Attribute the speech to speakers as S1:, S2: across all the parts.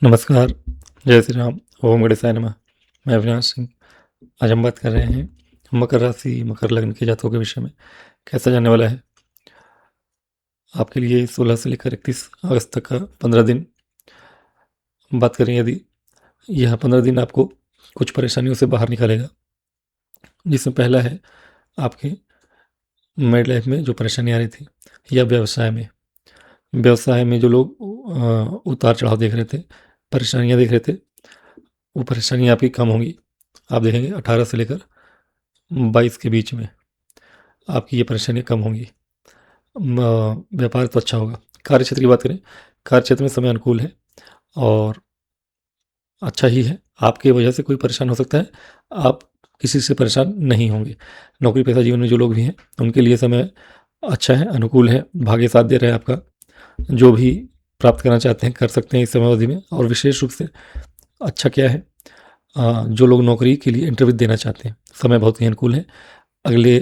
S1: नमस्कार, जय श्री राम, ओम गणेशाय नमः। मैं अविनाश सिंह। आज हम बात कर रहे हैं मकर राशि, मकर लग्न के जातकों के विषय में। कैसा जाने वाला है आपके लिए 16 से लेकर 31 अगस्त तक का 15 दिन। बात करें यदि यह 15 दिन आपको कुछ परेशानियों से बाहर निकालेगा, जिसमें पहला है आपके मैरिड लाइफ में जो परेशानी आ रही थी, या व्यवसाय में जो लोग उतार चढ़ाव देख रहे थे, परेशानियां देख रहे थे, वो परेशानियां आपकी कम होंगी। आप देखेंगे 18 से लेकर 22 के बीच में आपकी ये परेशानियाँ कम होंगी। व्यापार तो अच्छा होगा। कार्य क्षेत्र की बात करें, कार्य क्षेत्र में समय अनुकूल है और अच्छा ही है। आपकी वजह से कोई परेशान हो सकता है, आप किसी से परेशान नहीं होंगे। नौकरी पेशा जीवन में जो लोग भी हैं, उनके लिए समय अच्छा है, अनुकूल है, भाग्य साथ दे रहा है आपका। जो भी प्राप्त करना चाहते हैं कर सकते हैं इस समय अवधि में। और विशेष रूप से अच्छा क्या है, जो लोग नौकरी के लिए इंटरव्यू देना चाहते हैं, समय बहुत ही अनुकूल है। अगले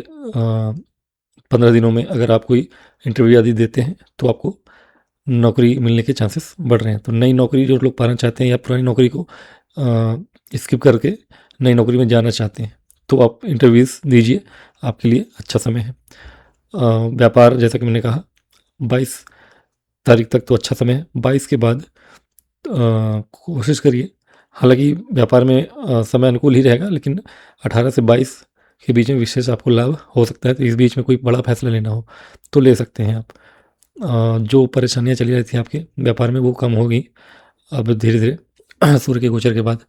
S1: 15 दिनों में अगर आप कोई इंटरव्यू आदि देते हैं तो आपको नौकरी मिलने के चांसेस बढ़ रहे हैं। तो नई नौकरी जो लोग पाना चाहते हैं या पुरानी नौकरी को स्किप करके नई नौकरी में जाना चाहते हैं, तो आप इंटरव्यूज़ दीजिए, आपके लिए अच्छा समय है। व्यापार जैसा कि मैंने कहा 22 तारीख तक तो अच्छा समय है। 22 के बाद कोशिश करिए, हालांकि व्यापार में समय अनुकूल ही रहेगा, लेकिन 18 से 22 के बीच में विशेष आपको लाभ हो सकता है। तो इस बीच में कोई बड़ा फैसला लेना हो तो ले सकते हैं आप। जो परेशानियां चली रही थी आपके व्यापार में वो कम होगी अब धीरे धीरे सूर्य के गोचर के बाद,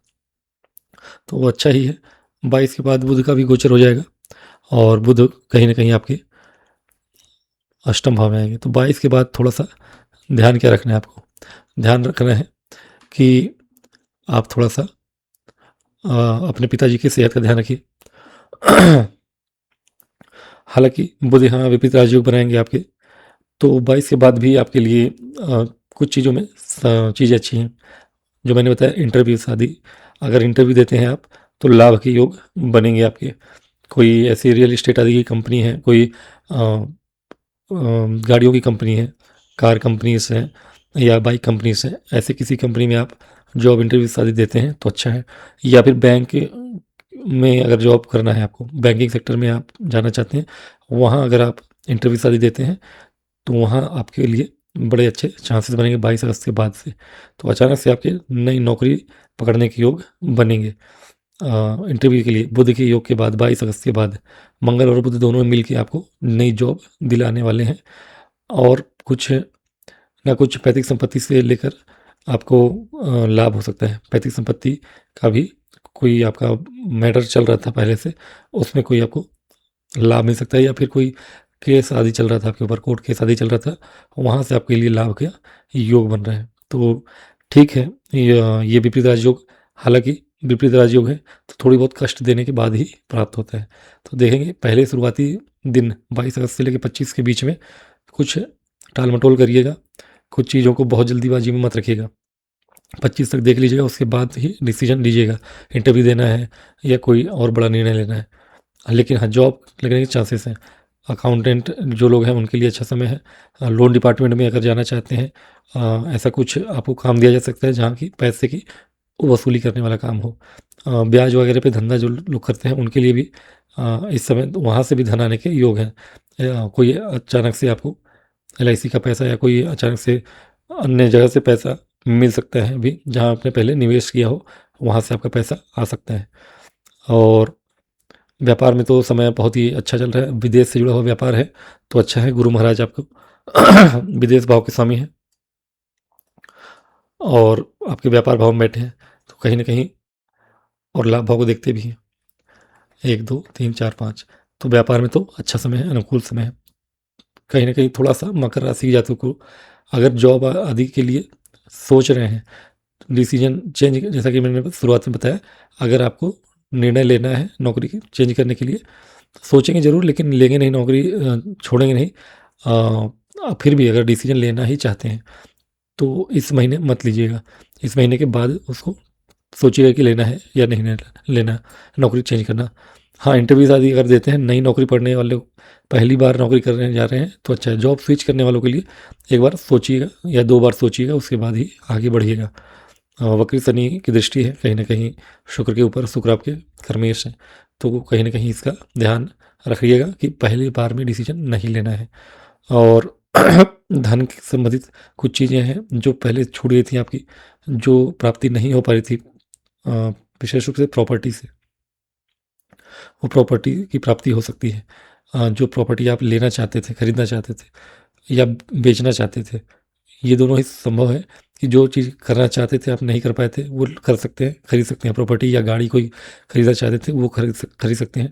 S1: तो वो अच्छा ही है। 22 के बाद बुध का भी गोचर हो जाएगा और बुध कहीं ना कहीं आपके अष्टम भाव में आएंगे। तो 22 के बाद थोड़ा सा ध्यान क्या रखना है आपको, ध्यान रखना है कि आप थोड़ा सा अपने पिताजी की सेहत का ध्यान रखिए। हालांकि बुध यहाँ विपरीत राजयोग बनाएंगे आपके, तो 22 के बाद भी आपके लिए कुछ चीज़ों में चीज़ें अच्छी हैं। जो मैंने बताया, इंटरव्यू शादी, अगर इंटरव्यू देते हैं आप तो लाभ के योग बनेंगे आपके। कोई ऐसी रियल इस्टेट आदि की कंपनी है, कोई गाड़ियों की कंपनी है, कार कंपनीज है या बाइक कंपनीज है, ऐसे किसी कंपनी में आप जॉब इंटरव्यू शादी देते हैं तो अच्छा है। या फिर बैंक में अगर जॉब करना है आपको, बैंकिंग सेक्टर में आप जाना चाहते हैं, वहाँ अगर आप इंटरव्यू शादी देते हैं तो वहाँ आपके लिए बड़े अच्छे चांसेस बनेंगे 22 अगस्त के बाद से। तो अचानक से आपके नई नौकरी पकड़ने के योग बनेंगे। इंटरव्यू के लिए बुध के योग के बाद 22 अगस्त के बाद मंगल और बुध दोनों मिल के आपको नई जॉब दिलाने वाले हैं। और कुछ ना कुछ पैतृक संपत्ति से लेकर आपको लाभ हो सकता है। पैतृक संपत्ति का भी कोई आपका मैटर चल रहा था पहले से, उसमें कोई आपको लाभ मिल सकता है। या फिर कोई केस आदि चल रहा था आपके ऊपर, कोर्ट केस आदि चल रहा था, वहाँ से आपके लिए लाभ का योग बन रहा है। तो ठीक है, ये विपरीत राजयोग, हालांकि विपरीत राजयोग है तो थोड़ी बहुत कष्ट देने के बाद ही प्राप्त होता है। तो देखेंगे पहले शुरुआती दिन 22 अगस्त से लेकर 25 के बीच में कुछ टाल मटोल करिएगा, कुछ चीज़ों को बहुत जल्दीबाजी में मत रखिएगा। 25 तक देख लीजिएगा, उसके बाद ही डिसीजन लीजिएगा, इंटरव्यू देना है या कोई और बड़ा निर्णय लेना है। लेकिन हाँ, जॉब लगने के चांसेस हैं। अकाउंटेंट जो लोग हैं उनके लिए अच्छा समय है। लोन डिपार्टमेंट में अगर जाना चाहते हैं, ऐसा कुछ आपको काम दिया जा सकता है जहाँ की पैसे की वसूली करने वाला काम हो। ब्याज वगैरह पे धंधा जो लोग करते हैं उनके लिए भी इस समय तो वहाँ से भी धन आने के योग हैं। कोई अचानक से आपको LIC का पैसा या कोई अचानक से अन्य जगह से पैसा मिल सकता है भी, जहाँ आपने पहले निवेश किया हो वहाँ से आपका पैसा आ सकता है। और व्यापार में तो समय बहुत ही अच्छा चल रहा है। विदेश से जुड़ा हुआ व्यापार है तो अच्छा है। गुरु महाराज आपको विदेश भाव के स्वामी हैं और आपके व्यापार भाव में बैठे हैं, तो कहीं ना कहीं और लाभ भाव को देखते भी हैं। 1 2 3 4 5, तो व्यापार में तो अच्छा समय है, अनुकूल समय है। कहीं ना कहीं थोड़ा सा मकर राशि के जातकों को अगर जॉब आदि के लिए सोच रहे हैं, डिसीजन चेंज, जैसा कि मैंने शुरुआत में बताया, अगर आपको निर्णय लेना है नौकरी चेंज करने के लिए, सोचेंगे ज़रूर लेकिन लेंगे नहीं नौकरी, छोड़ेंगे नहीं। फिर भी अगर डिसीजन लेना ही चाहते हैं तो इस महीने मत लीजिएगा। इस महीने के बाद उसको सोचिएगा कि लेना है या नहीं लेना, नौकरी चेंज करना। हाँ, इंटरव्यूज़ आदि अगर देते हैं, नई नौकरी पढ़ने वाले पहली बार नौकरी करने जा रहे हैं तो अच्छा है। जॉब स्विच करने वालों के लिए एक बार सोचिएगा या 2 बार सोचिएगा, उसके बाद ही आगे बढ़िएगा। वक्री शनि की दृष्टि है कहीं न कहीं शुक्र के ऊपर, शुक्र आपके कर्मेश हैं, तो कहीं न कहीं इसका ध्यान रखिएगा कि पहली बार में डिसीजन नहीं लेना है। और धन के संबंधित कुछ चीज़ें हैं जो पहले छूट गई थी आपकी, जो प्राप्ति नहीं हो पा रही थी, विशेष रूप से प्रॉपर्टी से, वो प्रॉपर्टी की प्राप्ति हो सकती है। जो प्रॉपर्टी आप लेना चाहते थे, खरीदना चाहते थे या बेचना चाहते थे, ये दोनों ही संभव है कि जो चीज़ करना चाहते थे आप नहीं कर पाए थे, वो कर सकते हैं, खरीद सकते हैं। प्रॉपर्टी या गाड़ी कोई खरीदना चाहते थे, वो खरीद सकते हैं।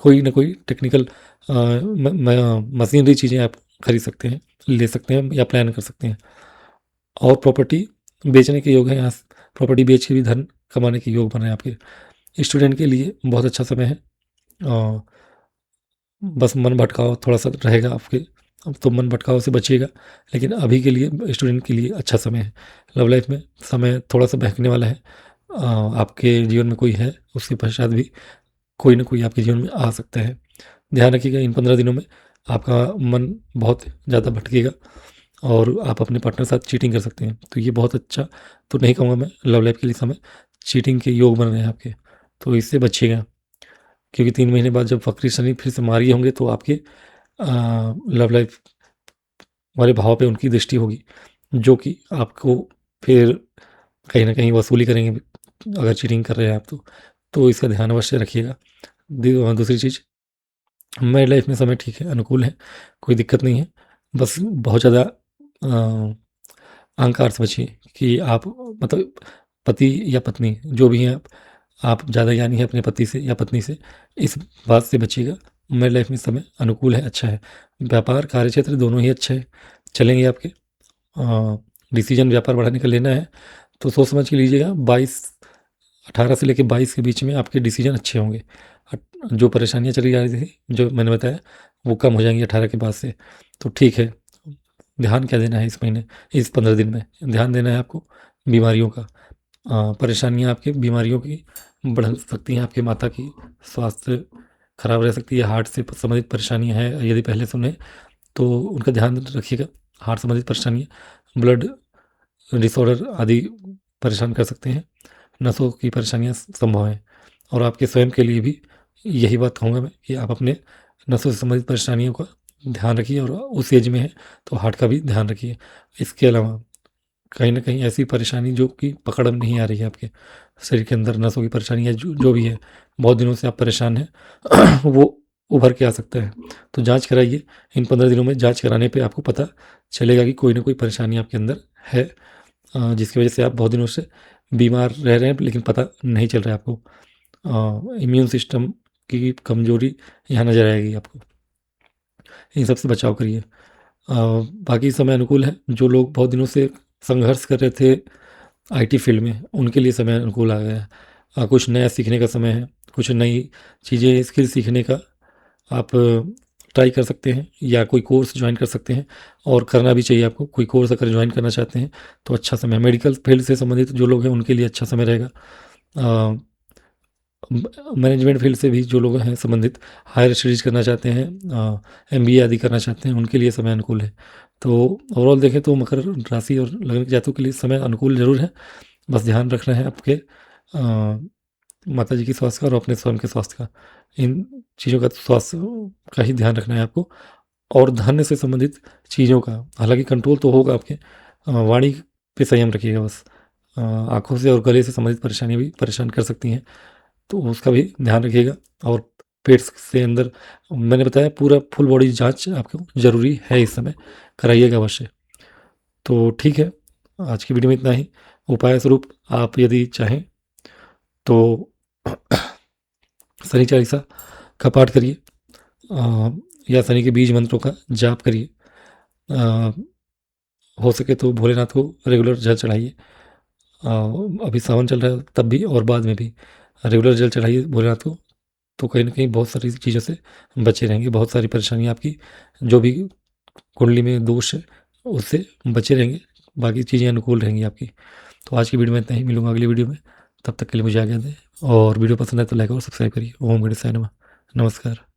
S1: कोई ना कोई टेक्निकल मशीनरी चीज़ें आप खरीद सकते हैं, ले सकते हैं या प्लान कर सकते हैं। और प्रॉपर्टी बेचने के योग है, यहाँ प्रॉपर्टी बेच के भी धन कमाने के योग बने आपके। स्टूडेंट के लिए बहुत अच्छा समय है। अ, बस मन भटकाव थोड़ा-सा रहेगा आपके, अब तो मन भटकाव से बचिएगा, लेकिन अभी के लिए स्टूडेंट के लिए अच्छा समय है। लव लाइफ में समय थोड़ा-सा बहकने वाला है। आपके जीवन में कोई है, उसके पश्चात भी कोई न कोई आपके जीवन में आ सकता है। ध्यान रखिएगा इन 15 दिनों में आपका मन बहुत ज़्यादा भटकेगा और आप अपने पार्टनर के साथ चीटिंग कर सकते हैं। तो ये बहुत अच्छा तो नहीं कहूँगा मैं, लव लाइफ के लिए समय चीटिंग के योग बन रहे हैं आपके, तो इससे बचिएगा। क्योंकि 3 महीने बाद जब वक्री शनि फिर से मार्गी होंगे तो आपके लव लाइफ वाले भाव पे उनकी दृष्टि होगी, जो कि आपको फिर कहीं न कहीं वसूली करेंगे अगर चीटिंग कर रहे हैं आप तो। तो इसका ध्यान अवश्य रखिएगा। दूसरी चीज़, मैरिड लाइफ में समय ठीक है, अनुकूल है, कोई दिक्कत नहीं है। बस बहुत ज़्यादा अहंकार से बचिए कि आप मतलब पति या पत्नी जो भी हैं आप ज़्यादा ज्ञानी हैं अपने पति से या पत्नी से, इस बात से बचिएगा। मैरिड लाइफ में समय अनुकूल है, अच्छा है। व्यापार, कार्यक्षेत्र दोनों ही अच्छे हैं, चलेंगे आपके। डिसीजन व्यापार बढ़ाने का लेना है तो सोच समझ के लीजिएगा। 18 से लेके 22 के बीच में आपके डिसीजन अच्छे होंगे। जो परेशानियाँ चली आ रही थी, जो मैंने बताया, वो कम हो जाएँगी 18 के बाद से, तो ठीक है। ध्यान क्या देना है इस महीने, इस 15 दिन में? ध्यान देना है आपको बीमारियों का। परेशानियाँ आपकी बीमारियों की बढ़ सकती हैं, आपके माता की स्वास्थ्य खराब रह सकती है, हार्ट से संबंधित परेशानियाँ हैं यदि पहले से उन्हें, तो उनका ध्यान रखिएगा। हार्ट संबंधित परेशानियाँ, ब्लड डिसऑर्डर आदि परेशान कर सकते हैं, नसों की परेशानियाँ संभव हैं। और आपके स्वयं के लिए भी यही बात कहूँगा मैं कि आप अपने नसों से संबंधित परेशानियों का ध्यान रखिए और उस एज में है तो हार्ट का भी ध्यान रखिए। इसके अलावा कहीं न कहीं ऐसी परेशानी जो कि पकड़ में नहीं आ रही है आपके शरीर के अंदर, नसों की परेशानी या जो भी है, बहुत दिनों से आप परेशान हैं, वो उभर के आ सकता है। तो जाँच कराइए, इन 15 दिनों में जाँच कराने पे आपको पता चलेगा कि कोई न कोई परेशानी आपके अंदर है, जिसकी वजह से आप बहुत दिनों से बीमार रह रहे हैं लेकिन पता नहीं चल रहा है आपको। इम्यून सिस्टम की कमज़ोरी यहाँ नज़र आएगी आपको। इन सब से बचाव करिए। बाकी समय अनुकूल है। जो लोग बहुत दिनों से संघर्ष कर रहे थे आईटी फील्ड में, उनके लिए समय अनुकूल आ गया है। कुछ नया सीखने का समय है, कुछ नई चीज़ें स्किल सीखने का आप ट्राई कर सकते हैं या कोई कोर्स ज्वाइन कर सकते हैं, और करना भी चाहिए आपको। कोई कोर्स अगर ज्वाइन करना चाहते हैं तो अच्छा समय है। मेडिकल फील्ड से संबंधित जो लोग हैं उनके लिए अच्छा समय रहेगा। अ, मैनेजमेंट फील्ड से भी जो लोग हैं संबंधित, हायर स्टडीज़ करना चाहते हैं, एमबीए आदि करना चाहते हैं, उनके लिए समय अनुकूल है। तो ओवरऑल देखें तो मकर राशि और लग्न के जातकों के लिए समय अनुकूल ज़रूर है। बस ध्यान रखना है आपके माता जी की स्वास्थ्य का और अपने स्वयं के स्वास्थ्य का। इन चीज़ों का स्वास्थ्य का ही ध्यान रखना है आपको। और धन से संबंधित चीज़ों का हालाँकि कंट्रोल तो होगा आपके, वाणी पे संयम रखिएगा बस। आँखों से और गले से संबंधित परेशानियाँ भी परेशान कर सकती हैं, तो उसका भी ध्यान रखिएगा। और पेट से अंदर मैंने बताया पूरा फुल बॉडी जाँच आपको ज़रूरी है इस समय, कराइएगा अवश्य। तो ठीक है, आज की वीडियो में इतना ही। उपाय स्वरूप आप यदि चाहें तो शनि चालीसा का पाठ करिए, या शनि के बीज मंत्रों का जाप करिए। अ, हो सके तो भोलेनाथ को रेगुलर जल चढ़ाइए। अभी सावन चल रहा है तब भी और बाद में भी रेगुलर जल चढ़ाइए भोलेनाथ को, तो कहीं न कहीं बहुत सारी चीज़ों से बचे रहेंगे। बहुत सारी परेशानियाँ आपकी जो भी कुंडली में दोष है, उससे बचे रहेंगे। बाकी चीज़ें अनुकूल रहेंगी आपकी। तो आज की वीडियो में इतना ही, मिलूँगा अगली वीडियो में। तब तक के लिए मुझे आज्ञा दें, और वीडियो पसंद आए तो लाइक और सब्सक्राइब करिए। ओम गणेशाय नमः। नमस्कार।